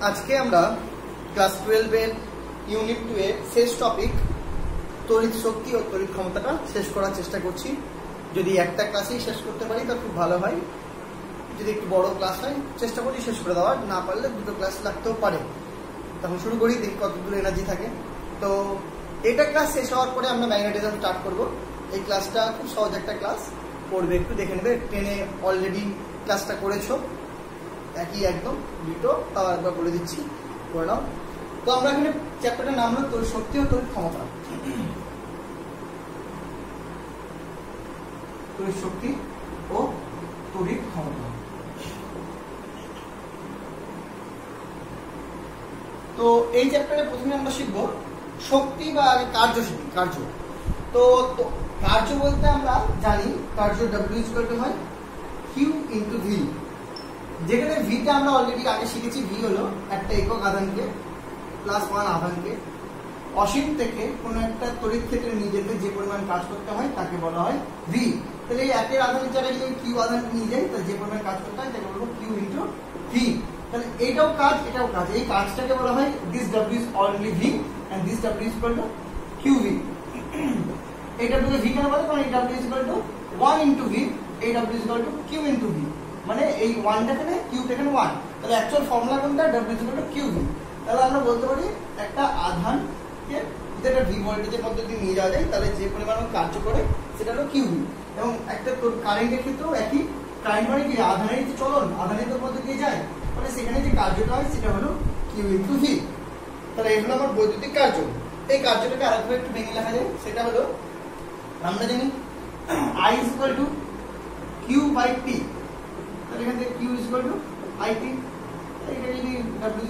আজকে আমরা ক্লাস 12 এর ইউনিট 2 এর শেষ টপিক তড়িৎ শক্তি ও তড়িৎ ক্ষমতাটা শেষ করার চেষ্টা করছি। যদি একটা ক্লাসেই শেষ করতে পারি তাহলে খুব ভালো হয়। যদি একটু বড় ক্লাস হয় চেষ্টা করি শেষ করে দেওয়ার, না পারলে দুটো ক্লাস লাগতেও পারে। তখন শুরু করি, দেখি কতদূর এনার্জি থাকে। তো এটা ক্লাস শেষ হওয়ার পরে আমরা ম্যাগনেটিজম স্টার্ট করব। এই ক্লাসটা খুব সহজ একটা ক্লাস, পড়বে একটু দেখে নেবে। টেনে অলরেডি ক্লাসটা করেছো, একই একদম দুটো, তাও একবার বলে দিচ্ছি, করে নাও। তো আমরা এখানে চ্যাপ্টারটার নাম হলো তড়িৎ শক্তি ও তড়িৎ ক্ষমতা। তড়িৎ শক্তি ও তড়িৎ ক্ষমতা। তো এই চ্যাপ্টারে প্রথমে আমরা শিখবো শক্তি বা কার্য শিখি, কার্য। তো কার্য বলতে আমরা জানি কার্য W = হয় Q × V, যেখানে ভিটা আমরা অলরেডি আগে শিখেছি। ভি হলো একটা একক আধানকে +1 আধানকে অসীম থেকে কোনো একটা তড়িৎ ক্ষেত্রে নিয়ে যেতে যে পরিমাণ কাজ করতে হয় তাকে বলা হয় ভি। তাহলে এই একের আধানের জায়গায় যদি কিউ আধান নিয়ে যাই তাহলে যে পরিমাণ কাজ করতে হয় তাকে বলবো কিউ × ভি। তাহলে এটাও কাজ এটাও কাজ, এই কাজটাকে বলা হয় this W is only V and this W is equal to QV। এই W কে V কেন বলে? কারণ এই W is equal to 1 × V, এই W is equal to Q × V, মানে এই 1টা এখানে Q-টা এখানে 1। তাহলে অ্যাকচুয়াল ফর্মুলা কোনটা? W is equal to QV। তাহলে আমরা বলতে পারি একটা আধানকে যেটা V ভোল্টেজের মধ্যে দিয়ে নিয়ে যাওয়া যায় তাহলে যে পরিমাণ কার্য করে সেটা হলো QV। এবং একটা কারেন্টের ক্ষেত্রেও একই, কারেন্ট মানে কি আধানের যে চলন, আধানের মধ্যে দিয়ে যায়, মানে সেখানে যে কার্যটা হয় সেটা হলো Q × V। তাহলে এগুলো আমার বৈদ্যুতিক কার্য। এই কার্যটাকে আরেকভাবে একটু ভেঙে লেখা যায়, সেটা হলো আমরা জানি I = Q/T। তাহলে এখান থেকে Q = IT। এটা যদি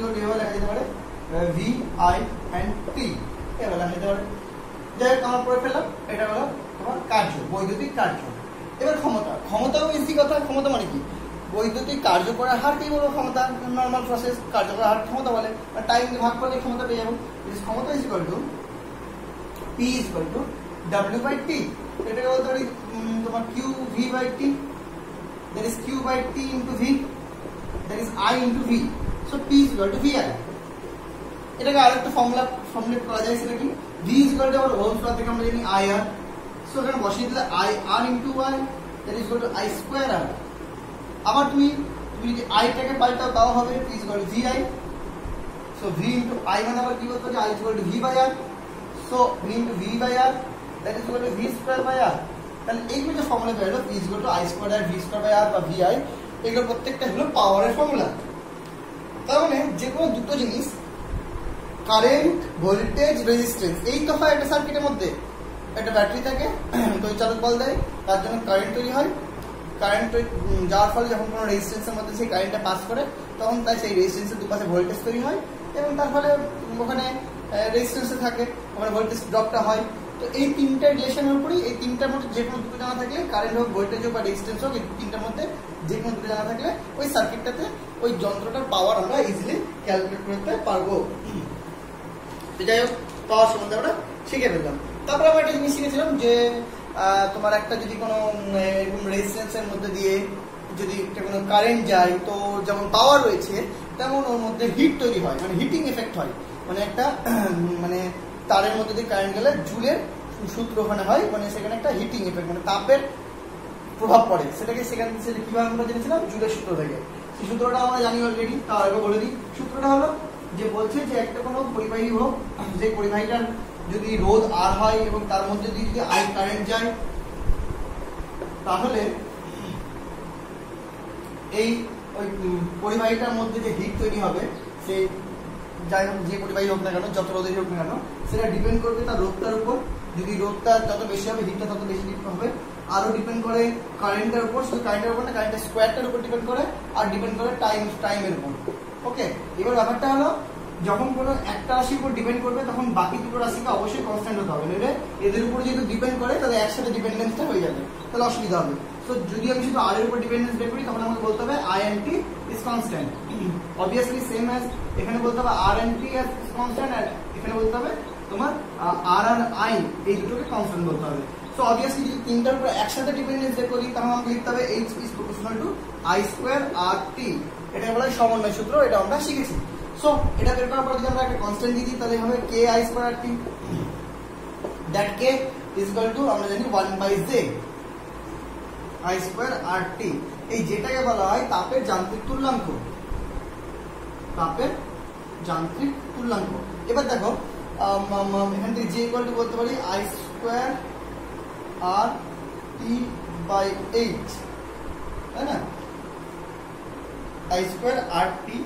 W এভাবে লেখা যেতে পারে VI and T, এভাবে লেখা যেতে পারে। যাই হোক আমরা পড়ে ফেললাম, এটা হলো তোমার কার্য, বৈদ্যুতিক কার্য। এবার ক্ষমতা, ক্ষমতাও ইজি কথা। ক্ষমতা মানে কি? বৈদ্যুতিক কার্য করার হারকেই বলবো ক্ষমতা। নর্মাল প্রসেস কার্য করার হার ক্ষমতা বলে, টাইম দিয়ে ভাগ করলে ক্ষমতা পেয়ে যাবো। ক্ষমতা P = W/T। এটাকে বলতে পারি তোমার QV/T, that is Q/T × V, that is I × V, so P = VI। এটাকে আরেকটা ফর্মুলেট করা যায়, সেটা কি? V = আমার ওহমস ল থেকে আমরা জানি IR, সো এখানে বসিয়ে দিলে IR × Y, that is equal to I²R। আবার তুমি যদি I টাকে পাল্টাও তাও হবে P = VI, so V × I মানে আবার কি বলতে পারি? I = V/R, so V × V/R, that is equal to V²/R। তাহলে এইগুলো যে ফর্মুলা বের হলো P = I²R, V²/R বা VI, এগুলো প্রত্যেকটা হলো পাওয়ারের ফর্মুলা। তার মানে যে কোনো দুটো জিনিস, কারেন্ট, ভোল্টেজ, রেজিস্ট্যান্স, এই তো হয় একটা সার্কিটের মধ্যে। একটা ব্যাটারি থাকে, তড়িৎচালক বল দেয়, তার জন্য কারেন্ট তৈরি হয়। কারেন্ট যাওয়ার ফলে যখন কোনো রেজিস্ট্যান্সের মধ্যে সেই কারেন্টটা পাস করে তখন তাই সেই রেজিস্ট্যান্সের দুপাশে ভোল্টেজ তৈরি হয়, এবং তার ফলে ওখানে রেজিস্ট্যান্সে থাকে, ওখানে ভোল্টেজ ড্রপটা হয়। তো এই তিনটা রিলেশনের উপরেই, এই তিনটার মধ্যে যে কোনো দুটো জানা থাকলে, কারেন্ট হোক, ভোল্টেজ হোক বা রেজিস্ট্যান্স হোক, এই তিনটার মধ্যে যে কোনো দুটো জানা থাকলে ওই সার্কিটটাতে ওই যন্ত্রটার পাওয়ার আমরা ইজিলি ক্যালকুলেট করতে পারবো। যাই হোক, পাওয়ার সম্বন্ধে আমরা শিখে ফেললাম। তারপরে আমরা একটা জিনিস শিখেছিলাম যে তোমার একটা যদি কোনো এরকম রেজিস্ট্যান্সের মধ্যে দিয়ে যদি একটা কোনো কারেন্ট যায়, তো যেমন পাওয়ার রয়েছে তেমন ওর মধ্যে হিট তৈরি হয়, মানে হিটিং এফেক্ট হয়। মানে একটা মানে তারের মধ্যে দিয়ে কারেন্ট গেলে জুলের সূত্র ওখানে হয়, মানে সেখানে একটা হিটিং এফেক্ট, মানে তাপের প্রভাব পড়ে। সেটাকে সেখানে কিভাবে আমরা জেনেছিলাম? জুলের সূত্র থেকে। সেই সূত্রটা আমরা জানি অলরেডি, তাও আগে বলে দিই। সূত্রটা হলো যে বলছে যে একটা কোনো পরিবাহী হোক, যে পরিবাহীটার যদি রোধ R হয় এবং তার মধ্যে দিয়ে যদি I কারেন্ট যায়, তাহলে এই ওই পরিবাহীটার মধ্যে যে হিট তৈরি হবে, সেই যাই হোক যে পরিবাহী হোক না কেন, যত রোধেই হোক না কেন, সেটা ডিপেন্ড করবে তার রোধটার উপর। যদি রোধটা যত বেশি হবে, হিটটা তত বেশি হবে। আরও ডিপেন্ড করে কারেন্টের উপর, শুধু কারেন্টের উপর না, কারেন্টের স্কোয়ারটার উপর ডিপেন্ড করে, আর ডিপেন্ড করে টাইমের উপর। ওকে, এবার ব্যাপারটা হলো যখন কোনো একটা রাশির উপর ডিপেন্ড করবে তখন বাকি দুটো রাশিকে অবশ্যই কনস্ট্যান্ট হতে হবে, নইলে এদের উপর যেহেতু ডিপেন্ড করে তাহলে একসাথে ডিপেন্ডেন্সটা হয়ে যাবে, তাহলে অসুবিধা হবে। তো যদি আমি শুধু আর এর উপর ডিপেন্ডেন্স বের করি তখন আমাকে বলতে হবে I and T is constant, obviously same as এখানে বলতে হবে R and T is constant, আর এখানে বলতে হবে তোমার R আর I এই দুটোকে কনস্ট্যান্ট বলতে হবে। সো অবভিয়াসলি যদি তিনটার উপর একসাথে ডিপেন্ডেন্স বের করি তাহলে আমাকে লিখতে হবে H is proportional to I² RT, এটা বলা হয় সমন্বয় সূত্র, এটা আমরা শিখেছি। সো সো এটা বের করার পর যদি আমরা একটা কনস্ট্যান্ট দিয়ে দিই তাহলে হবে K I square T, that K is equal to আমরা জানি 1/j আই স্কয়ার আর টি। এই যেটাকে বলা হয় তাপের যান্ত্রিক তুল্যাঙ্ক, তাপের যান্ত্রিক তুল্যাঙ্ক। এবার দেখো এখান থেকে j ইকুয়াল টু বলতে পারি I square R T by H, তাই না, I square R T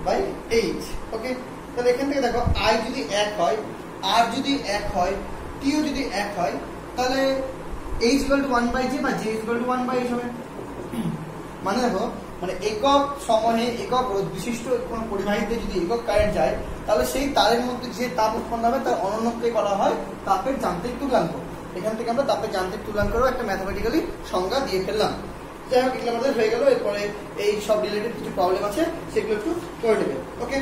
by H. Okay, তাহলে এখান থেকে দেখো আই যদি এক হয়, আর যদি এক হয়, টিও যদি এক হয়, তাহলে এইচ ইকুয়াল টু 1/j বা j ইকুয়াল টু 1/h হবে। মানে দেখো মানে একক সময়ে একক রোধ বিশিষ্ট কোনো পরিবাহীতে যদি একক কারেন্ট যায় তাহলে সেই তারের মধ্যে যে তাপ উৎপন্ন হবে তার অনন্যকে বলা হয় তাপের যান্ত্রিক তুল্যাঙ্ক। এখান থেকে আমরা তাপের যান্ত্রিক তুল্যাঙ্কেরও একটা ম্যাথমেটিক্যালি সংজ্ঞা দিয়ে ফেললাম। যাই হোক, এগুলো আমাদের হয়ে গেল। এরপরে এই সব রিলেটেড কিছু প্রবলেম আছে সেগুলো একটু করে নেবে। ওকে,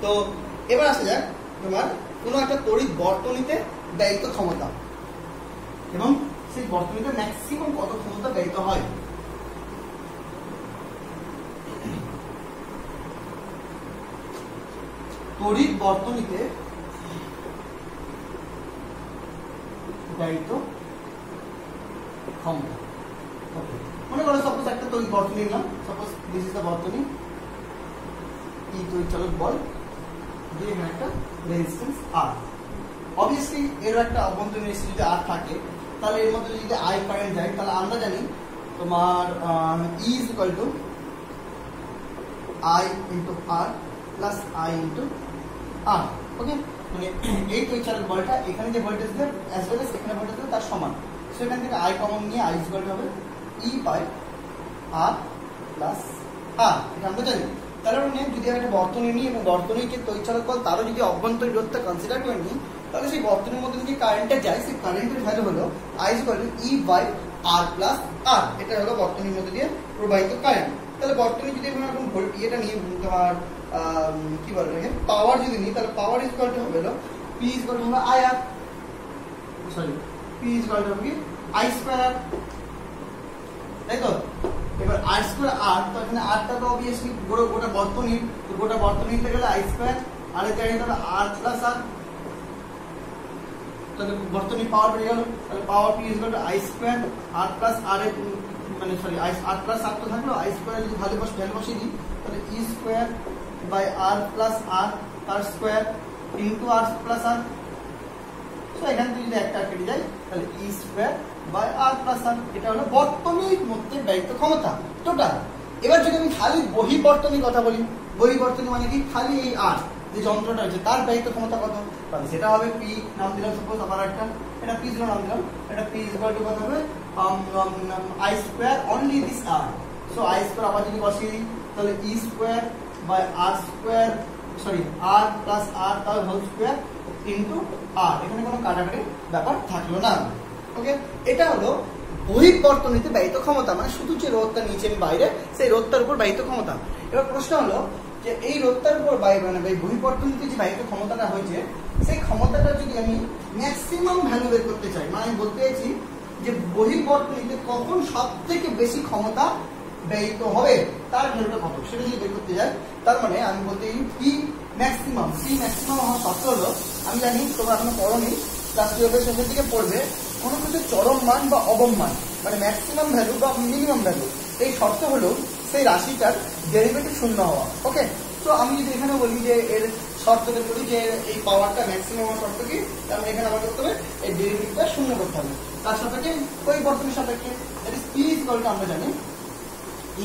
তো এবার আসা যাক তোমার কোনো একটা তড়িৎ বর্তনীতে ব্যয়িত ক্ষমতা এবং সেই বর্তনীতে ম্যাক্সিমাম কত ক্ষমতা ব্যয়িত হয়। তড়িৎ বর্তনীতে ব্যয়িত ক্ষমতা। মনে করো সাপোজ একটা তড়িৎ বর্তনী নিলাম, সাপোজ দিস ইজ দ্য বর্তনী, ই তড়িৎ চালক বল দিয়ে এখানে একটা রেজিস্ট্যান্স আর। অবভিয়াসলি এর একটা অভ্যন্তরীণ রেজিস্ট্যান্স যদি আর থাকে তাহলে এর মধ্যে যদি আই কারেন্ট যায় তাহলে আমরা জানি তোমার E is equal to I into R plus I into R. Okay, মানে এই তড়িৎ চালক বলটা এখানে যে ভোল্টেজ দেয় অ্যাজ ওয়েল এজ এখানে ভোল্টেজ দেয় তার সমান। সেখান থেকে আই কমন নিয়ে আই ইজ ইকুয়াল টু হবে E by R plus R, এটা আমরা জানি। তাহলে মানে যদি একটা বর্তনী নিই এবং বর্তনীর যে তড়িৎ চালক বল তারও যদি অভ্যন্তরীণ রোধটা কনসিডার করে নিই তাহলে সেই বর্তনীর মধ্যে যে কারেন্টটা যায় সেই কারেন্টের ভ্যালু হলো I is equal to E by R plus R. এটা হলো বর্তনীর মধ্যে দিয়ে প্রবাহিত কারেন্ট। তাহলে বর্তনী যদি আমরা এখন ইয়েটা নিয়ে তোমার কি বলে পাওয়ার যদি নিই তাহলে পাওয়ার ইজ ইকুয়াল টু হবে হলো পি ইজ ইকুয়াল টু হবে I R, sorry P is equal to হবে আই স্কয়ার, তাই তো। এবার আর স্কয়ার আর, তো এখানে আরটা তো অবভিয়াসলি গোটা বর্তনী, তো গোটা বর্তনী নিতে গেলে আই স্কয়ার আর এর জায়গায় তাহলে আর প্লাস আর, তাহলে বর্তনী পাওয়ার বেড়ে গেল। তাহলে power P is equal to I square R plus R এর মানে sorry I R plus R তো থাকলো, আই স্কয়ার যদি ভ্যালু বসিয়ে দিই তাহলে E square by R plus R তার square into R plus R. So এখান থেকে যদি একটা কেটে যায় তাহলে E square by R plus R. এটা হলো বর্তনীর মধ্যে ব্যয়িত ক্ষমতা টোটাল। এবার যদি আমি খালি বহির্বর্তনীর কথা বলি, বহির্বর্তনী মানে কি খালি এই আর যে যন্ত্রটা রয়েছে তার ব্যয়িত ক্ষমতা কত, তাহলে সেটা হবে পি, নাম দিলাম সাপোজ আবার একটা, এটা পি নাম দিলাম, এটা পি ইজ ইকুয়াল টু কত হবে I square only this R. So I square আবার যদি বসিয়ে দিই তাহলে E square by R square sorry R plus R তার হোল স্কয়ার ইনটু আর। এখানে কোনো কাটাকাটি ব্যাপার থাকলো না। ওকে, এটা হলো বহির্বর্তনীতে ব্যয়িত ক্ষমতা, মানে শুধু যে রোধটা নিচে বাইরে সেই রোধটার উপর ব্যয়িত ক্ষমতা। এবার প্রশ্ন হলো যে এই রোধটার উপর মানে বহির্বর্তনীতে যে ব্যয়িত ক্ষমতাটা হয়েছে সেই ক্ষমতাটা যদি আমি ম্যাক্সিমাম ভ্যালু বের করতে চাই, মানে আমি বলতে চাইছি যে বহির্বর্তনীতে কখন সব থেকে বেশি ক্ষমতা ব্যয়িত হবে তার ভ্যালুটা কত সেটা যদি বের করতে যাই, তার মানে আমি বলতে চাই পি ম্যাক্সিমাম। পি ম্যাক্সিমাম আমার শর্ত হলো, আমি জানি তোমরা এখনো পড়োনি, ক্লাস 12 এর শেষের দিকে পড়বে, কোনো কিছু চরম মান বা অবম মান মানে ম্যাক্সিমাম ভ্যালু বা মিনিমাম ভ্যালু, এই শর্ত হলো সেই রাশিটার ডেরিভেটিভ শূন্য হওয়া। ওকে, তো আমি যদি এখানে বলি যে এর শর্ত বের করি যে এই পাওয়ারটা ম্যাক্সিমাম হওয়ার শর্ত কি, তাহলে এখানে আমার করতে হবে এই ডেরিভেটিভটা শূন্য করতে হবে। তার সাপেক্ষে ওই বর্তনীর সাপেক্ষে that is P is equal to আমরা জানি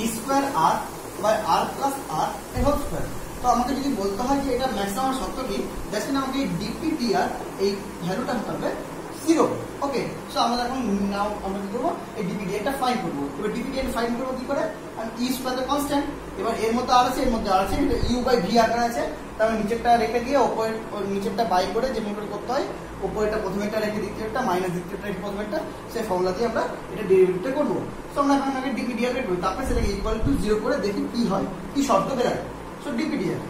E square R by R plus R এর হোল স্কয়ার। তো আমাকে যদি বলতে হয় যে এটা ম্যাক্সিমাম শর্ত কি, দেখেন আমাকে এই ডিপি আর এই ভ্যালুটা হতে হবে 0। ওকে, সো আমরা এখন নাও আমরা কি করবো এই ডিপি এটা ফাইন্ড করবো। এবার ডিপি এর ফাইন্ড করবো কি করে, কারণ ই স্কয়ার কনস্ট্যান্ট, এবার এর মধ্যে আর আছে এর মধ্যে আর আছে, এটা ইউ বাই ভি আকারে আছে, তাহলে নিচেরটা রেখে দিয়ে উপরের নিচেরটা বাই করে যেমন করে করতে হয়, উপরেরটা প্রথমেরটা রেখে দ্বিতীয়টা মাইনাস দ্বিতীয়টা রেখে প্রথমেরটা, সেই ফর্মুলা দিয়ে আমরা এটা ডেরিভেটিভটা করবো। সো আমরা এখন আগে ডিপি ডিআর বের করি, তারপরে সেটাকে ইকুয়াল টু 0 করে দেখি কি হয়, কি শর্ত বেরোয়। সো ডিপি ডিআর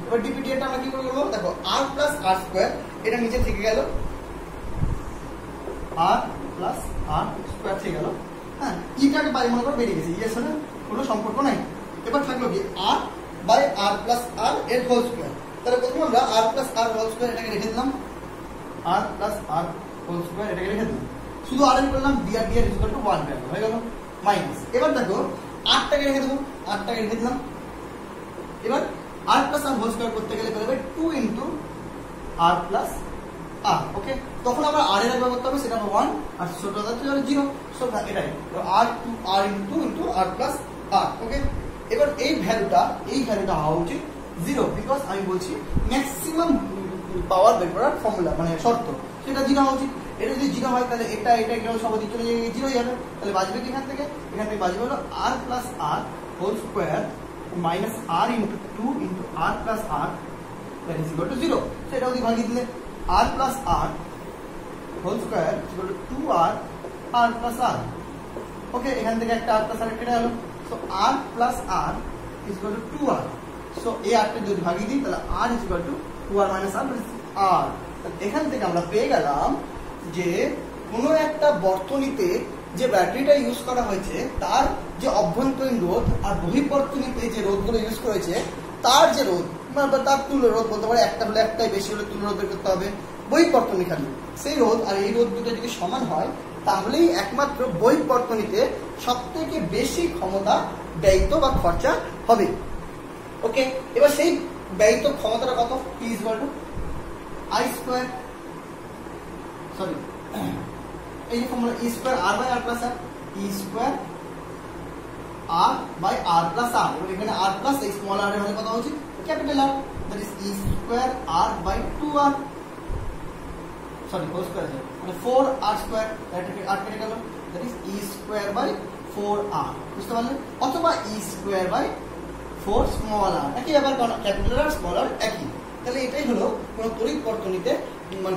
এবার ডিপি ডিআরটা আমরা কি করবো দেখো, আর প্লাস আর স্কয়ার এটা নিচে থেকে গেল, আর প্লাস আর স্কয়ার থেকে গেল। হ্যাঁ, ইটাকে বাই মনে করে বেরিয়ে গেছে, ইয়ের সাথে কোনো সম্পর্ক নাই। এবার থাকলো কি আর বাই আর প্লাস আর এর হোল স্কোয়ার। তাহলে প্রথমে আমরা আর প্লাস আর হোল স্কোয়ার এটাকে রেখে দিলাম, আর প্লাস আর হোল স্কোয়ার এটাকে রেখে দিলাম, শুধু আর এর করলাম ডি আর ইকুয়াল টু 1 হয়ে গেল মাইনাস। এবার দেখো আরটাকে রেখে দেবো, আরটাকে রেখে দিলাম। এবার আর প্লাস আর হোল স্কোয়ার করতে গেলে হবে 2 ইন্টু আর প্লাস আর। ওকে, তখন আমরা আর এর ব্যবহার করতে হবে, সেটা হবে 1 আর ছোটটা হচ্ছে 0। সো এটাই আর টু আর ইন্টু আর প্লাস আর। ওকে, এবার এই ভ্যালুটা হওয়া উচিত 0, বিকজ আমি বলছি ম্যাক্সিমাম পাওয়ার বের করার ফর্মুলা মানে শর্ত, সেটা 0 হওয়া উচিত। এটা যদি 0 হয় তাহলে এটা সবাই চলে যাবে 0 যাবে, তাহলে বাঁচবে কি এখান থেকে বাঁচবে হলো R plus R whole square minus R into 2 into R plus R that is equal to 0। সেটা যদি ভাঙিয়ে দিলে R plus R whole square equal to 2r R plus R. Okay, এখান থেকে একটা আর প্লাস আর কেটে গেল, so R plus R is equal to 2r। So এই আরটা যদি ভাগিয়ে দিই তাহলে R is equal to 2r minus R R. এখান থেকে আমরা পেয়ে গেলাম যে কোনো একটা বর্তনীতে যে ব্যাটারিটা ইউজ করা হয়েছে তার যে অভ্যন্তরীণ রোধ আর বহির্বর্তনীতে যে রোধগুলো ইউজ করেছে তার যে রোধ বা তার তুল্য রোধ বলতে পারে, একটা হলে একটাই, বেশি হলে তুল্য রোধ বের করতে হবে। বহির্বর্তনী খালি সেই রোধ আর এই রোধ দুটো যদি সমান হয় তাহলেই একমাত্র বহির্বর্তনীতে সব থেকে বেশি ক্ষমতা ব্যয়িত বা খরচা হবে। ওকে, এবার সেই ব্যয়িত ক্ষমতাটা কত? P is equal to I square, sorry এই যে formula E square R by R plus R, E square R by R plus R। এবার এখানে R plus এই স্মল r এর মানে কত হচ্ছে capital R, that is E square R by 2R, sorry whole square আছে মানে 4R square, এটাকে r কেটে গেল, that is E square by 4R। বুঝতে পারলে? অথবা E square by 4 small r, একই ব্যাপার, কারণ ক্যাপিটাল আর স্মল r একই। তাহলে এটাই হলো কোনো তড়িৎ বর্তনীতে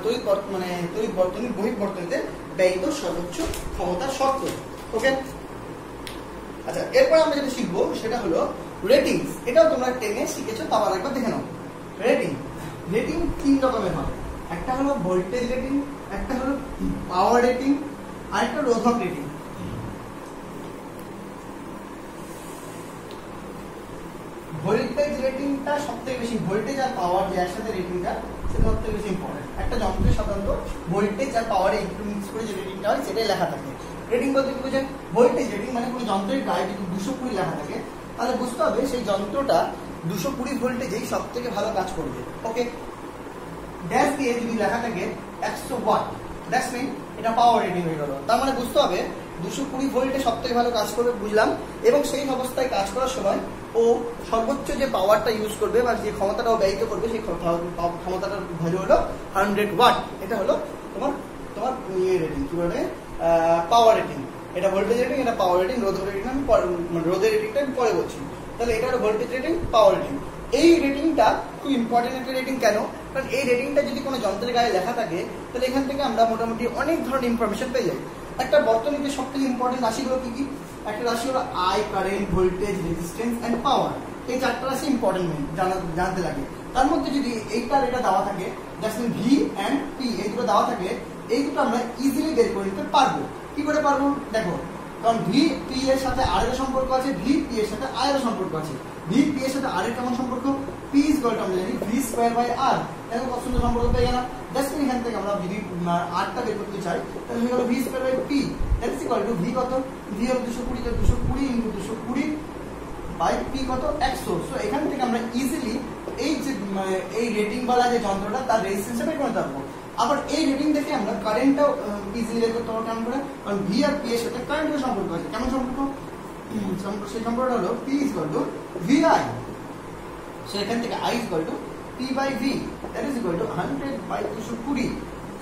তড়িৎ বর্তনী বহির্বর্তনীতে ব্যয়িত সর্বোচ্চ ক্ষমতার শর্ত। ওকে, আচ্ছা, এরপর আমরা যেটা শিখবো সেটা হলো রেটিংস। এটাও তোমরা টেনে শিখেছো, তাও আরেকবার দেখে নাও। রেটিং 3 রকমের হয়, একটা হলো ভোল্টেজ রেটিং, একটা হলো পাওয়ার রেটিং, আর একটা রোধক রেটিং। ভোল্টেজ রেটিংটা সবথেকে বেশি, ভোল্টেজ আর পাওয়ার যে একসাথে রেটিংটা সেটা সবথেকে বেশি ইম্পর্টেন্ট। একটা যন্ত্রে সাধারণত ভোল্টেজ আর পাওয়ারে একটু মিক্স করে যে রেটিংটা হয় সেটাই লেখা থাকে। রেটিং বলতে কি বোঝায়? ভোল্টেজ রেটিং মানে কোনো যন্ত্রের গায়ে যদি 220 লেখা থাকে তাহলে বুঝতে হবে সেই যন্ত্রটা 220 ভোল্টেজেই সব থেকে ভালো কাজ করবে। ওকে, ড্যাশ দিয়ে যদি লেখা থাকে 100 ওয়াট, দ্যাটস মিন এটা পাওয়ার রেটিং হয়ে গেল। তার মানে বুঝতে হবে 220 ভোল্টে সব থেকে ভালো কাজ করবে, বুঝলাম। এবং সেই অবস্থায় কাজ করার সময় ও সর্বোচ্চ যে পাওয়ারটা ইউজ করবে বা যে ক্ষমতাটাও ব্যয়িত করবে সেই ক্ষমতাটার ভ্যালু হলো 100 ওয়াট। এটা হলো তোমার রেটিং, কি বলে পাওয়ার রেটিং। এটা ভোল্টেজ রেটিং, এটা পাওয়ার রেটিং। রোধের রেটিং আমি রোধের রেটিংটা আমি পরে বলছি। তাহলে এটা হলো ভোল্টেজ রেটিং, পাওয়ার রেটিং। এই রেটিংটা খুব ইম্পর্টেন্ট একটা রেটিং। কেন? কারণ এই রেটিংটা যদি কোনো যন্ত্রের গায়ে লেখা থাকে তাহলে এখান থেকে আমরা মোটামুটি অনেক ধরনের ইনফরমেশন পেয়ে যাই। একটা বর্তনীতে সবথেকে ইম্পর্টেন্ট রাশিগুলো কি কি? একটা রাশি হলো I, current, voltage, resistance and power. এই চারটা রাশি ইম্পর্টেন্ট জানতে লাগে। তার মধ্যে যদি এইটার এটা দেওয়া থাকে, that's mean V and P, এই দুটো দেওয়া থাকে, এই দুটো আমরা ইজিলি বের করে নিতে পারবো। কি করে পারবো? দেখো, কারণ ভি পি এর সাথে আর এর সম্পর্ক আছে, ভি পি এর সাথে আর এর সম্পর্ক আছে। ভি পি এর সাথে আর এর কেমন সম্পর্ক? পি ইজ ইকুয়াল টু আমরা জানি ভি স্কয়ার বাই আর। এরকম কত সুন্দর সম্পর্ক পেয়ে গেলাম। জাস্ট এখান থেকে আমরা যদি আরটা বের করতে চাই তাহলে হয়ে গেল V square by P, that is equal to V কত? ভি হলো 220, তো 220 ইনটু 220 বাই পি কত? 100। সো এখান থেকে আমরা ইজিলি এই যে এই রেটিং वाला যে যন্ত্রটা তার রেজিস্ট্যান্স বের করতে পারবো। আবার এই রেটিং দেখে আমরা কারেন্টটাও ইজিলি বের করতে পারবো। কেমন করে? কারণ ভি আর পি এর সাথে কারেন্টের সম্পর্ক আছে। কেমন সম্পর্ক? সেই সম্পর্কটা হলো P is equal to V I. So এখান থেকে I is equal to P by V, that is equal to 100 by 220।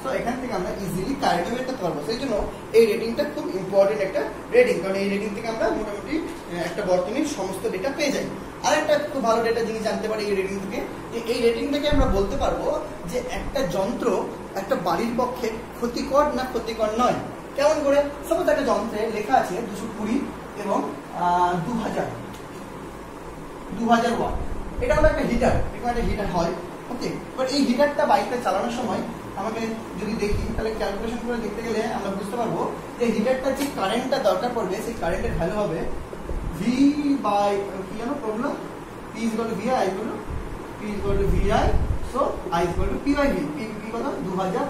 So এখান থেকে আমরা ইজিলি কারেন্ট বের করতে পারবো। সেই জন্য এই রেটিংটা খুব ইম্পর্টেন্ট একটা রেটিং, কারণ এই রেটিং থেকে আমরা মোটামুটি একটা বর্তনীর সমস্ত ডেটা পেয়ে যাই। আর একটা খুব ভালো ডেটা জিনিস জানতে পারি এই রেটিং থেকে, যে এই রেটিং থেকে আমরা বলতে পারবো যে একটা যন্ত্র একটা বাড়ির পক্ষে ক্ষতিকর না ক্ষতিকর নয়। কেমন করে? সাপোজ একটা যন্ত্রে লেখা আছে 220 এবং 2000 ওয়াট। এটা হলো একটা হিটার, এখানে একটা হিটার হয়। ওকে, বাট এই হিটারটা বাইকটা চালানোর সময় আমাকে যদি দেখি তাহলে ক্যালকুলেশন করে দেখতে গেলে আমরা বুঝতে পারবো যে হিটারটা যে কারেন্টটা দরকার পড়বে সেই কারেন্টের ভ্যালু হবে ভি বাই কি জানো problem, P is equal to V I equal to P is equal to V I, so I is equal to P by V. P কত 2000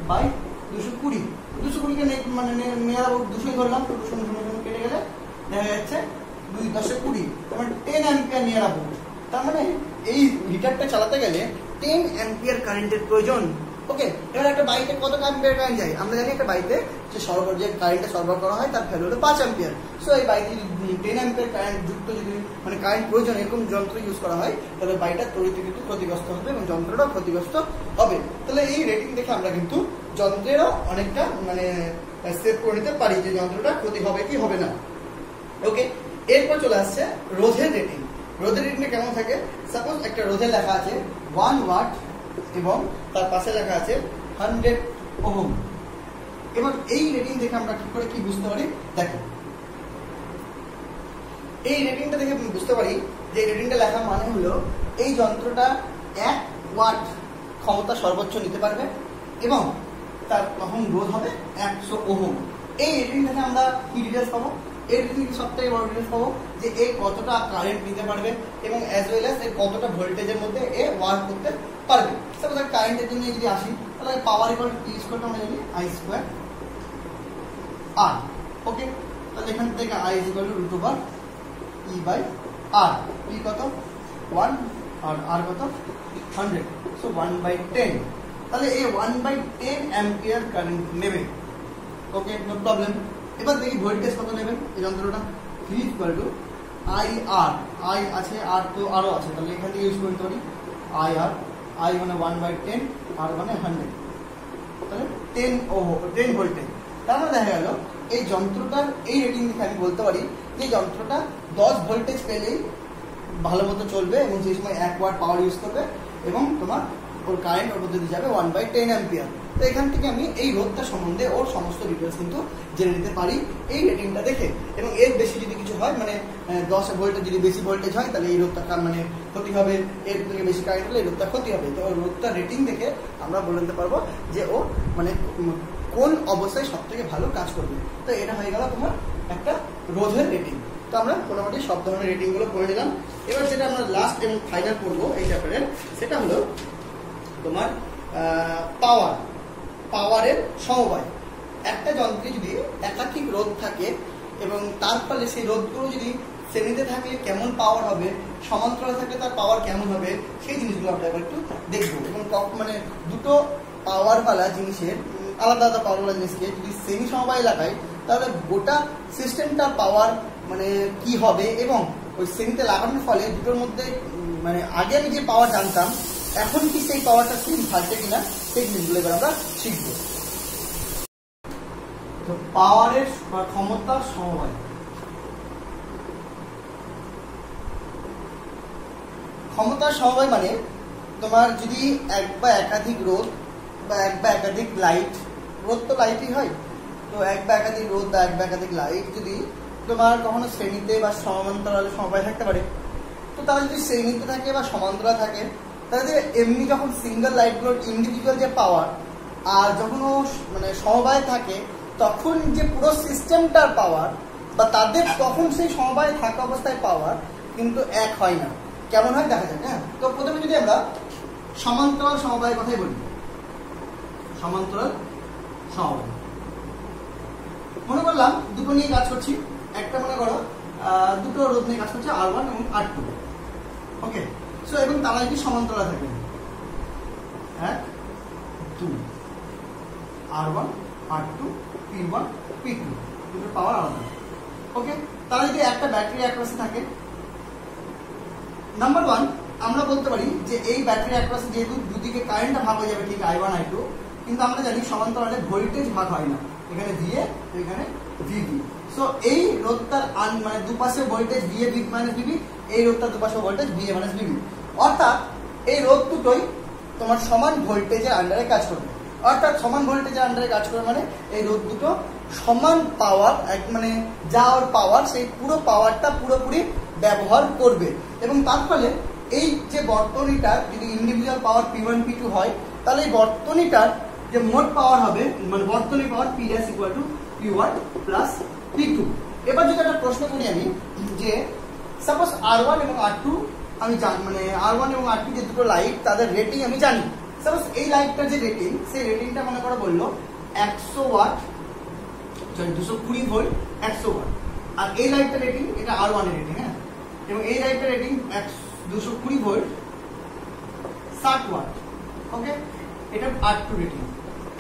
বাই 220। 220 কে মানে নেওয়া 200 ধরলাম, 200 কেটে গেলে দেখা যাচ্ছে 2 10 20, তার 10 অ্যাম্পিয়ার নিয়ে রাখবো। তার মানে এই হিটারটা চালাতে গেলে 10 অ্যাম্পিয়ার কারেন্টের প্রয়োজন। ওকে, এবার একটা বাইকে কত অ্যাম্পিয়ার কারেন্ট যায় আমরা জানি। একটা বাইকে যে কারেন্টটা সরবরাহ করা হয় তার ভ্যালু হলো 5 অ্যাম্পিয়ার। সো এই বাইকে যদি 10 অ্যাম্পিয়ার কারেন্ট যুক্ত যদি মানে কারেন্ট প্রয়োজন এরকম যন্ত্র ইউজ করা হয় তাহলে বাইকটা তড়িৎ কিন্তু ক্ষতিগ্রস্ত হবে এবং যন্ত্রটাও ক্ষতিগ্রস্ত হবে। তাহলে এই রেটিং দেখে আমরা কিন্তু যন্ত্রেরও অনেকটা মানে সেভ করে নিতে পারি যে যন্ত্রটা ক্ষতি হবে কি হবে না। ওকে, এরপর চলে আসছে রোধের রেটিং। রোধের রেটিংটা কেমন থাকে? সাপোজ একটা রোধের লেখা আছে 1 ওয়াট এবং তার পাশে লেখা আছে 100 ওহম। এবার এই রেটিং দেখে আমরা কি করে কি বুঝতে পারি? দেখো, এই রেটিংটা দেখে বুঝতে পারি যে রেটিংটা লেখা মানে হলো এই যন্ত্রটা 1 ওয়াট ক্ষমতা সর্বোচ্চ নিতে পারবে এবং তার তখন রোধ হবে 100 ওহম। এই রেটিং দেখে আমরা কি ডিটেলস পাবো? এই রেটিং সবথেকে বড় ডিটেলস পাবো যে এ কতটা কারেন্ট নিতে পারবে এবং অ্যাজ ওয়েল অ্যাজ এ কতটা ভোল্টেজের মধ্যে এ ওয়ার্ক করতে পারবে। সাপোজ কারেন্টের জন্য যদি আসি তাহলে পাওয়ার ইকুয়াল টু ইউজ করতে আমরা জানি আই স্কয়ার আর। ওকে, তাহলে এখান থেকে I is equal to root over E by R. E কত 1 আর আর কত 100, সো 1/10। তাহলে এই 1/10 অ্যাম্পিয়ার কারেন্ট নেবে। Okay, no problem. এবার দেখি ভোল্টেজ কত নেবেন এই যন্ত্রটা। V equal to I R. I আছে আর তো আরও আছে, তাহলে এখান থেকে ইউজ করতে পারি আই আর। আই মানে 1/10 আর মানে 100, তাহলে 10 ভোল্টেজ। তার মানে দেখা গেল এই যন্ত্রটার এই রেটিং দেখে আমি বলতে পারি যে যন্ত্রটা 10 ভোল্টেজ পেলেই ভালো মতো চলবে এবং সেই সময় 1 ওয়াট পাওয়ার ইউজ করবে এবং তোমার ওর কারেন্ট ওর মধ্যে দিয়ে যাবে 1/10 অ্যাম্পিয়ার। তো এখান থেকে আমি এই রোধটা সম্বন্ধে ওর সমস্ত ডিটেলস কিন্তু জেনে নিতে পারি এই রেটিংটা দেখে। এবং এর বেশি যদি কিছু হয় মানে 10 ভোল্টেজ যদি বেশি ভোল্টেজ হয় তাহলে এই রোধটা মানে ক্ষতি হবে, এর থেকে বেশি কারেন্ট হলে এই রোধটা ক্ষতি হবে। তো ওই রোধটা রেটিং দেখে আমরা বলে নিতে পারবো যে ও মানে কোন অবস্থায় সব থেকে ভালো কাজ করবে। তো এটা হয়ে গেল তোমার একটা রোধের রেটিং। তো আমরা মোটামুটি সব ধরনের রেটিংগুলো করে নিলাম। এবার যেটা আমরা লাস্ট এবং ফাইনাল করবো এই চ্যাপ্টারের সেটা হলো তোমার পাওয়ারের সমবায়। একটা যন্ত্রে যদি একাধিক রোধ থাকে এবং তার ফলে সেই রোধগুলো যদি শ্রেণীতে থাকলে কেমন পাওয়ার হবে, সমান্তরালে থাকলে তার পাওয়ার কেমন হবে, সেই জিনিসগুলো আমরা এবার একটু দেখবো। এবং মানে দুটো পাওয়ারওয়ালা জিনিসের আলাদা আলাদা পাওয়ারওয়ালা জিনিসকে যদি শ্রেণী সমবায় লাগাই তাহলে গোটা সিস্টেমটার পাওয়ার মানে কি হবে এবং ওই শ্রেণীতে লাগানোর ফলে দুটোর মধ্যে মানে আগে আমি যে পাওয়ার জানতাম এখন কি সেই পাওয়ারটা সেম থাকবে কিনা সেই জিনিসগুলো এবার আমরা শিখবো। তো পাওয়ারের বা ক্ষমতার সমবায়। ক্ষমতার সমবায় মানে তোমার যদি এক বা একাধিক রোধ বা এক বা একাধিক লাইট, রোধ তো লাইটই হয়, তো এক বা একাধিক রোধ বা এক বা একাধিক লাইট যদি তোমার কখনো শ্রেণীতে বা সমান্তরালে সমবায় থাকতে পারে, তো তারা যদি শ্রেণীতে থাকে বা সমান্তরাল থাকে তাহলে এমনি যখন সিঙ্গেল লাইটগুলোর ইন্ডিভিজুয়াল যে পাওয়ার আর যখন ও মানে সমবায় থাকে তখন যে পুরো সিস্টেমটার পাওয়ার বা তাদের তখন সেই সমবায় থাকা অবস্থায় পাওয়ার কিন্তু এক হয় না। কেমন হয় দেখা যাক। হ্যাঁ, তো প্রথমে যদি আমরা সমান্তরাল সমবায়ের কথাই বলি, সমান্তরাল সমবায় মনে করলাম দুটো নিয়ে কাজ করছি। একটা মনে করো দুটো রোধ নিয়ে কাজ করছে R1 এবং R2। ওকে, সো এবং তারা যদি সমান্তরাল থাকে 1 2 R1 R2 P1 P2 দুটোর পাওয়ার আলাদা। ওকে, তারা যদি একটা ব্যাটারি অ্যাক্রসে থাকে, নাম্বার 1 আমরা বলতে পারি যে এই ব্যাটারি অ্যাক্রসে যেহেতু দুদিকে কারেন্টটা ভাগ হয়ে যাবে ঠিক I1 I2, কিন্তু আমরা জানি সমান্তরালে ভোল্টেজ ভাগ হয় না, এখানে VA এখানে VB। সো এই রোধটার মানে দুপাশে ভোল্টেজ VA VB, এই রোধটার দুপাশে ভোল্টেজ VA VB, অর্থাৎ এই রোধ দুটোই তোমার সমান ভোল্টেজের আন্ডারে কাজ করবে। অর্থাৎ সমান ভোল্টেজের আন্ডারে কাজ করবে মানে এই রোধ দুটো সমান পাওয়ার মানে যা ওর পাওয়ার সেই পুরো পাওয়ারটা পুরোপুরি ব্যবহার করবে। এবং তার ফলে এই যে বর্তনীটার যদি ইন্ডিভিজুয়াল পাওয়ার P1 P2 হয় তাহলে এই বর্তনীটার যে মোট পাওয়ার হবে মানে বর্তনী পাওয়ার P' = P1 + P2। এবার যদি একটা প্রশ্ন করি আমি যে সাপোজ R1 এবং R2 আমি জানি, মানে R1 এবং R2 যে দুটো লাইট তাদের রেটিং আমি জানি। সাপোজ এই লাইটটার যে রেটিং, সেই রেটিংটা মনে করে বললো 100 ওয়াট, সরি 220 ভোল্ট 100 ওয়াট। আর এই লাইটটার রেটিং, এটা R1 এর রেটিং, হ্যাঁ, এবং এই লাইটটার রেটিং 220 ভোল্ট 60 ওয়াট। ওকে, এটা R2 রেটিং,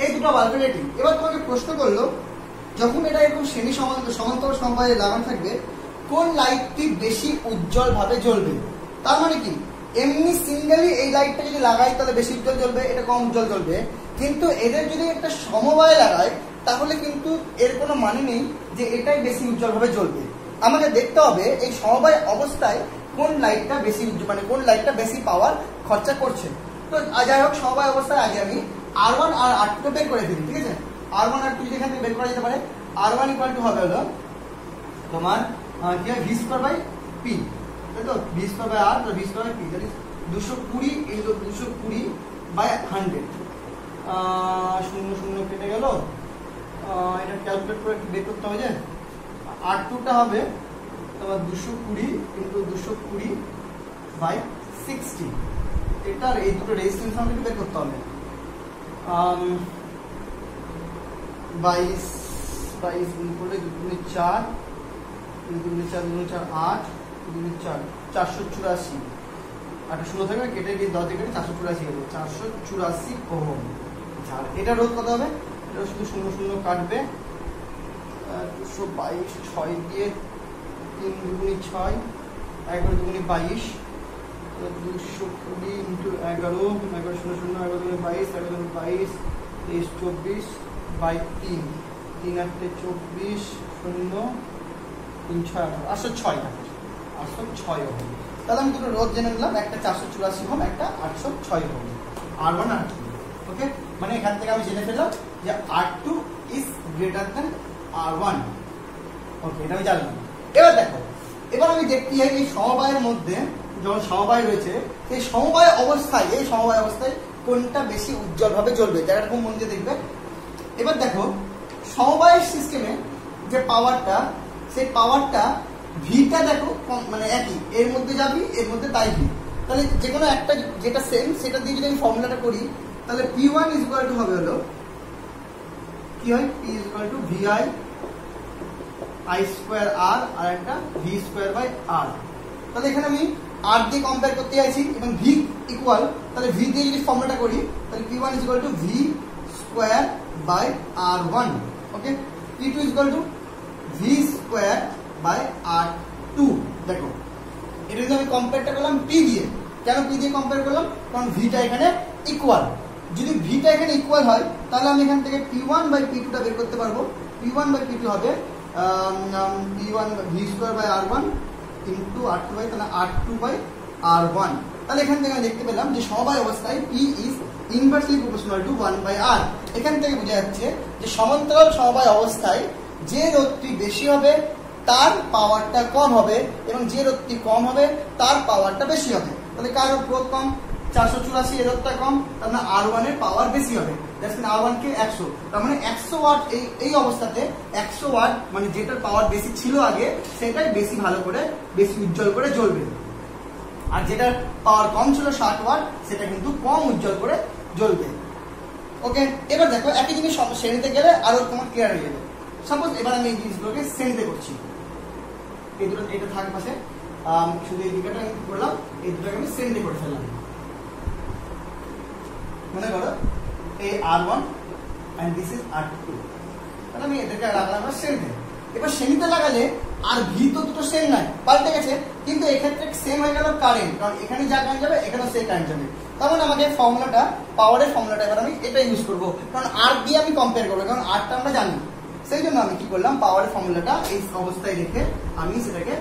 এই দুটো বাল্বের রেটিং। এবার তোমাকে প্রশ্ন করলো যখন এটা এরকম শ্রেণী সমান্তরাল সমবায়ে লাগানো থাকবে, কোন লাইটটি বেশি উজ্জ্বল ভাবে জ্বলবে? তার মানে কি, এমনি সিঙ্গেলি এই লাইটটা যদি লাগাই তাহলে বেশি উজ্জ্বল জ্বলবে, এটা কম উজ্জ্বল জ্বলবে। কিন্তু এদের যদি একটা সমবায়ে লাগাই তাহলে কিন্তু এর কোনো মানে নেই যে এটাই বেশি উজ্জ্বল ভাবে জ্বলবে। আমাকে দেখতে হবে এই সমবায় অবস্থায় কোন লাইটটা বেশি উজ্জ্বল, মানে কোন লাইটটা বেশি পাওয়ার খরচা করছে। তো যাই হোক, সমবায় অবস্থায় আগে আমি R1 আর R2 বের করে ফেলি, ঠিক আছে? R1 আর 2 এখান থেকে বের করা যেতে পারে। R1 ইকুয়াল টু হবে হলো তোমার কি হয়, V স্কয়ার বাই P, তাই তো? V square by R plus V square by P, that is 220 into 220 by 100। 0 কেটে গেল, এটা ক্যালকুলেট করে বের করতে হবে। যে R2 টা হবে তোমার 220 ইনটু 220 বাই 60, এটার এই দুটো রেজিস্ট্যান্স আমাকে বের করতে হবে। 22 গুণ করলে 2 4, 2 4 2 4 8, 2 4 484, একটা 0 থাকবে, কেটে গিয়ে 10 কেটে 484 হবে, 484 ওহম। আর এটা রোধ কত হবে? এটা শুধু 0 0 কাটবে, 222 6 দিয়ে 3 2 6, 11 2 22, 220 ইন্টু 11, 11 0 0, 11 2 22, 11 22 23 24 বাই 3, 3 8 24 0 3 6 806, 806 ওহম। তাহলে আমি দুটো রোধ জেনে নিলাম, একটা 484 ওহম, একটা 806 ওহম, R1 আর R2। ওকে, মানে এখান থেকে আমি জেনে ফেললাম যে R2 is greater than R1। ওকে, এটা আমি জানলাম। এবার দেখো, এবার আমি দেখতে চাই এই সমবায়ের মধ্যে যখন সমবায় রয়েছে, সেই সমবায় অবস্থায় কোনটা বেশি উজ্জ্বল ভাবে জ্বলবে, যারা খুব মন দিয়ে দেখবে। এবার দেখো, সমবায়ের সিস্টেমে যে পাওয়ারটা, সেই পাওয়ারটা ভিটা দেখো মানে একই, এর মধ্যে যাবি, এর মধ্যে তাই ভি। তাহলে যে কোনো একটা যেটা সেম, সেটা দিয়ে যদি আমি ফর্মুলাটা করি, তাহলে P1 ইজ ইকুয়াল টু হবে হলো কি হয়, P is equal two VI I square R আর একটা V স্কয়ার বাই R। তাহলে এখানে আমি R দিয়ে কম্পেয়ার করতে চাইছি এবং V ইকুয়াল, তাহলে V দিয়ে যদি ফর্মুলাটা করি তাহলে P1 is equal to V square by R1। Okay, P2 is equal to V square by R2। দেখো, এটা যদি আমি কম্পেয়ারটা করলাম P দিয়ে, কেন P দিয়ে কম্পেয়ার করলাম? কারণ Vটা এখানে ইকুয়াল। যদি Vটা এখানে ইকুয়াল হয় তাহলে আমি এখান থেকে P1 বাই P2 টা বের করতে পারবো। P1 বাই P2 হবে P1 V square by R1 into R2 by, তাহলে R2 বাই R1। তাহলে এখান থেকে আমি দেখতে পেলাম যে সমবায় অবস্থায় P is inversely proportional to 1 by R। এখান থেকে বোঝা যাচ্ছে যে সমান্তরাল সমবায় অবস্থায় যে রোধটি বেশি হবে তার পাওয়ারটা কম হবে এবং যে রোধটি কম হবে তার পাওয়ারটা বেশি হবে। তাহলে কার রোধ কম? 484, এর রোধটা কম, তার মানে R1 এর পাওয়ার বেশি হবে। দ্যাটস মিন R1 কে 100, তার মানে 100 ওয়াট। এই অবস্থাতে 100 ওয়াট মানে যেটার পাওয়ার বেশি ছিল আগে, সেটাই বেশি ভালো করে, বেশি উজ্জ্বল করে জ্বলবে। আর যেটার পাওয়ার কম ছিল 60 ওয়াট, সেটা কিন্তু কম উজ্জ্বল করে জ্বলবে। ওকে, এবার দেখো একই জিনিস শ্রেণীতে গেলে আরো তোমার ক্লিয়ার হয়ে যাবে। সাপোজ এবার আমি এই জিনিসগুলোকে শ্রেণীতে করছি, এই দুটো, এটা থাক পাশে, শুধু এই দিকটা আমি করলাম, এই দুটোকে আমি শ্রেণীতে করে ফেললাম। মনে করো এই R1 and this is R2, তাহলে আমি এটাকে রাখলাম শ্রেণীতে। এবার শ্রেণীতে লাগালে আর ভি তো দুটো সেম নাই, পাল্টে গেছে, কিন্তু এক্ষেত্রে সেম হয়ে গেল কারেন্ট, কারণ এখানে যা কারেন্ট যাবে এখানেও সেই কারেন্ট যাবে। তখন আমাকে ফর্মুলাটা, পাওয়ারের ফর্মুলাটা এবার আমি এটা ইউজ করবো, কারণ আর দিয়ে আমি কম্পেয়ার করবো, কারণ আরটা আমরা জানি। সেই জন্য আমি কি করলাম, পাওয়ারের ফর্মুলাটা এই অবস্থায় রেখে আমি সেটাকে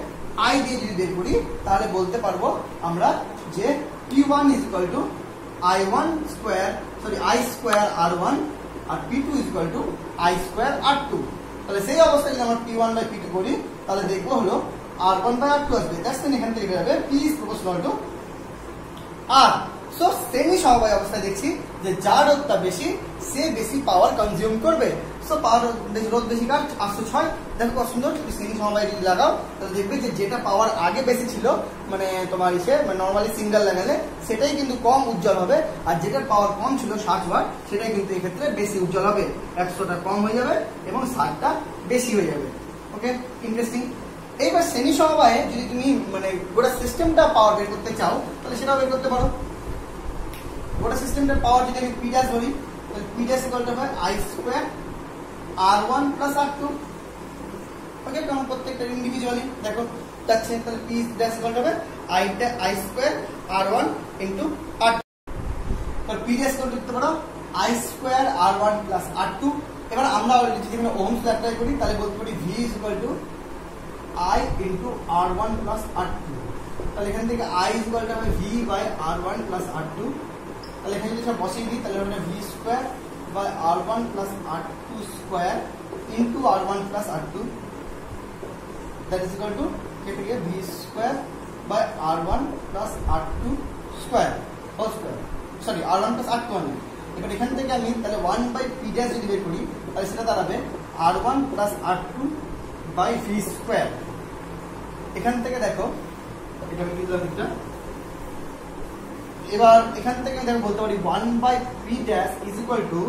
আই দিয়ে যদি বের করি, তাহলে বলতে পারবো আমরা যে P1 is equal to I1 square, sorry I square R1 আর P2 is equal to I square R2। তাহলে সেই অবস্থায় যদি আমরা P1 বাই P2 করি, তাহলে দেখবো হলো R1 বাই R2 আসবে। দ্যাটস মিন এখান থেকে বের হবে P is proportional to R। So semi সমবায় অবস্থায় দেখছি যে যার রোধটা বেশি, সে বেশি পাওয়ার কনজিউম করবে। সো পাওয়ার রোধ বেশি কার 806। দেখো কত সুন্দর শ্রেণী সমবায় যদি লাগাও তাহলে দেখবে যে যেটা পাওয়ার আগে বেশি ছিল মানে তোমার ইসে নর্মালি সিঙ্গেল লাগালে সেটাই কিন্তু কম উজ্জ্বল হবে, আর যেটার পাওয়ার কম ছিল 60 ওয়াট সেটাই কিন্তু এক্ষেত্রে বেশি উজ্জ্বল হবে। 100টা কম হয়ে যাবে এবং 60টা বেশি হয়ে যাবে। ওকে, ইন্টারেস্টিং। এইবার শ্রেণী সমবায়ে যদি তুমি মানে গোটা সিস্টেমটা পাওয়ার বের করতে চাও তাহলে সেটাও বের করতে পারো। গোটা সিস্টেমটার পাওয়ার যদি আমি পি ড্যাশ বলি তাহলে পি ড্যাশ ইকুয়াল টু হয় I square R1 plus R2। ওকে, কারণ প্রত্যেকটা ইন্ডিভিজুয়ালি দেখো যাচ্ছে, তাহলে পি ড্যাশ ইকুয়াল টু হবে I square R1 into R2। তাহলে পি ড্যাশ ইকুয়াল টু লিখতে পারো I square R1 plus R2। এবার আমরা যদি আমরা ওহমস ল অ্যাপ্লাই করি তাহলে বলতে পারি V is equal to I into R1 plus R2। তাহলে এখান থেকে I is equal to V by R1 plus R2। তাহলে এখানে যদি সব বসিয়ে দিই তাহলে হবে V square by R1 plus R2 square into R1 plus R2, that is equal to কেটে গিয়ে V square by R1 plus R2 square whole square, sorry R1 plus R2 মানে। এবার এখান থেকে আমি তাহলে 1 by P dash যদি বের করি তাহলে সেটা দাঁড়াবে R1 plus R2 by V square। এখান থেকে দেখো এটা আমি লিখলাম এটা। এবার এখান থেকে আমি বলতে পারি 1 by P dash is equal to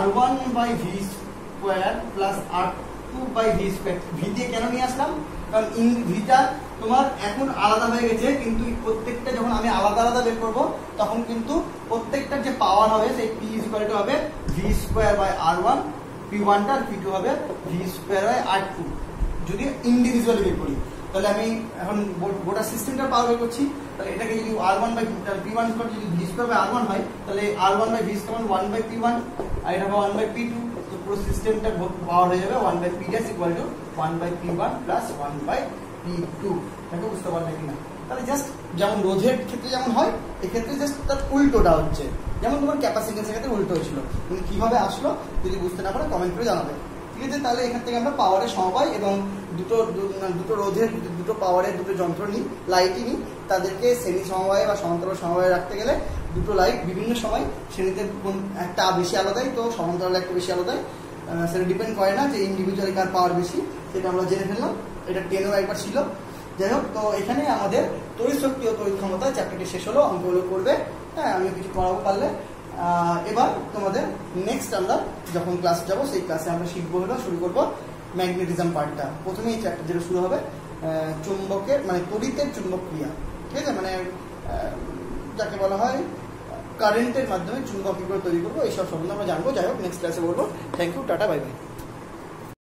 R1 by V square plus R2 by V square। V দিয়ে কেন নিয়ে আসলাম, কারণ ভিটা তোমার এখন আলাদা হয়ে গেছে, কিন্তু প্রত্যেকটা যখন আমি আলাদা আলাদা বের করবো তখন কিন্তু প্রত্যেকটার যে পাওয়ার হবে সেই P is equal to হবে V square by R1, P1 টা আর P2 হবে V square by R2 যদি ইন্ডিভিজুয়ালি বের করি। তাহলে আমি এখন গোটা সিস্টেমটা পাওয়ার বের করছি, তাহলে এটাকে যদি R1 বাই P1 যদি V স্কয়ার বাই R1 হয় তাহলে R1 by V square 1 by P1 আর এটা হবে 1 বাই P2। তো পুরো সিস্টেমটা পাওয়ার হয়ে যাবে 1 by P dash equal to 1 by P1 plus 1 by P2। দেখো বুঝতে পারলে কিনা? তাহলে জাস্ট যেমন রোধের ক্ষেত্রে যেমন হয় এক্ষেত্রে জাস্ট তার উল্টোটা হচ্ছে, যেমন তোমার ক্যাপাসিট্যান্সের ক্ষেত্রে উল্টো হয়েছিল। তুমি কিভাবে আসলো যদি বুঝতে না পারো কমেন্ট করে জানাবে, ঠিক আছে? তাহলে এখান থেকে আমরা পাওয়ারের সমবায় এবং দুটো রোধের দুটো পাওয়ারের দুটো যন্ত্র নিই, লাইটই নিই, তাদেরকে শ্রেণী সমবায় বা সমান্তরাল সমবায় রাখতে গেলে দুটো লাইট বিভিন্ন সময় শ্রেণীতে একটা বেশি আলাদাই, তো সমান্তরাল একটা বেশি আলাদাই, সেটা ডিপেন্ড করে না যে ইন্ডিভিজুয়ালি কার পাওয়ার বেশি, সেটা আমরা জেনে ফেললাম। এটা 10-এও একবার ছিল। যাই হোক, তো এখানে আমাদের তড়িৎ শক্তি ও তড়িৎ ক্ষমতা চ্যাপ্টারটি শেষ হলো, অঙ্কগুলো করবে, হ্যাঁ আমিও কিছু পড়াবো পারলে। এবার তোমাদের নেক্সট আমরা যখন ক্লাস যাব সেই ক্লাসে আমরা শিখবো হলো শুরু করবো ম্যাগনেটিজম পার্টটা। প্রথমেই চ্যাপ্টার যেটা শুরু হবে চুম্বকের মানে তড়িতের চুম্বক ক্রিয়া, ঠিক আছে? মানে যাকে বলা হয় কারেন্টের মাধ্যমে চুম্বক কী করে তৈরি করবো এইসব সম্বন্ধে আমরা জানবো। যাই হোক, নেক্সট ক্লাসে বলবো। Thank you, tata, bye by.